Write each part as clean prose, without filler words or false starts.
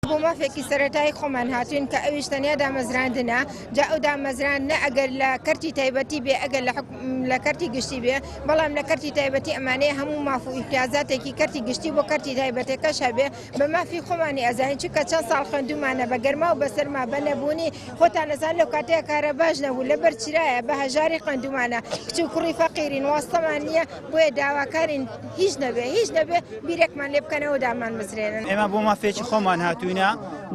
بۆ مافێکی سەرەتایی خۆمان هاتوین کە ئەویش تەنیا دامەزراندنە جا ئەو دامەزراندنە ئەگەر لە کەرتی تایبەتی بێ ئەگەر لە کەرتی گشتی بێ بەڵام لە کەرتی تایبەتی ئەمانەیە هەموو ماف و ئیمتیازاتێکی کەرتی گشتی بۆ کەرتی تایبەتەکەش هەبێ بە مافی خۆمانی ئەزانین چونکە چەند ساڵ خوێندومانە بە گەرما و بەسەرما بە نەبوونی خۆتان نەزان لەو کاتەیە کارە باش نەبوو لەبەر چرایە بە هەژاری خوێندومانە کچ و کوڕی فەقیرین واستەمان نییە بۆیە داواکارین هیچ نەبێ بیرێکمان لێ بکەنەوە دامان مزرێنن. ئێمە بۆ مافێکی خۆمان هاتوینە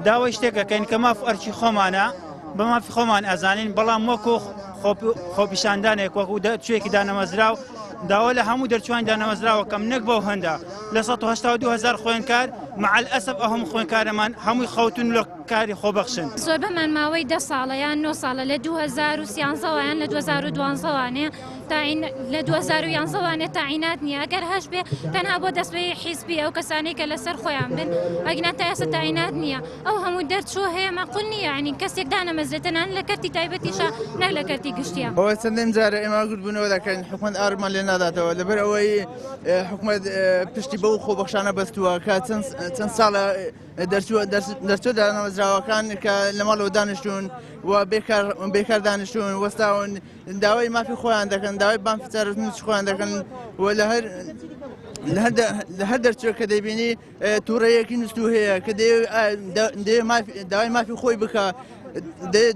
داوای شتێکەکەین کە ماف ئەرچی خۆمانە بە مافی خۆمان ئەزانین بەڵام وەکو خۆپیشاندانێک وەکو دەرچوێکی دانەمەزراو داوا لە هەموو دەرچوانی دانەمەزراوەکەم نەک بەو هەندە لە 1970,000 خوێنکار مع الأسف ئەهم خوێنکارەمان هەمووی خەوتن لە کاری خۆبەخشن. زۆر بەمان ماوەی 10 ساڵە یان 9 ساڵە لە 2013 یان لە 2012وانێ لە 2011وانێ تاعینات نییە ئەگەر هەش بێ تەنها بۆ دەستبەی حیزبی ئەو کەسانەی کە لەسەر خۆیان بن ئەگنا تا ئێستا تاعینات نییە ئەو هەموو دەرچوو هەیە مەقول نییە ینی کەسێک دانەمەزرێتەنان لە کەرتی تایبەتیشە نەک لە کەرتی گشتیە. ئەوە چەندین جارە ئێمە گوتبوونەوە دەکەین حکومەت ئارمان لێ ناداتەوە لەبەر ئەوەی حکومەت پشتی بەو خۆبەخشانە بەستووە کە چەند ساڵە دەرچوو دانەمەزراوەکان کە لە ماڵەوە دانیشتون و بێکار دانیشتون وەستاون داوای مافی خۆیان دەکەن داوای بانفیچارەتنی خۆیان دەکەن و لە هەر دەرچوو کە دەیبینی تووڕەیەکی نووسو هەیە کە داوای مافی خۆی بکە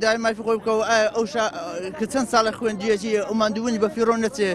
داوای مافی خۆی بکە و ئەو کە چەند ساڵە خوێندیەتی ئەو ماندوونی بە فیڕۆ نەچێ.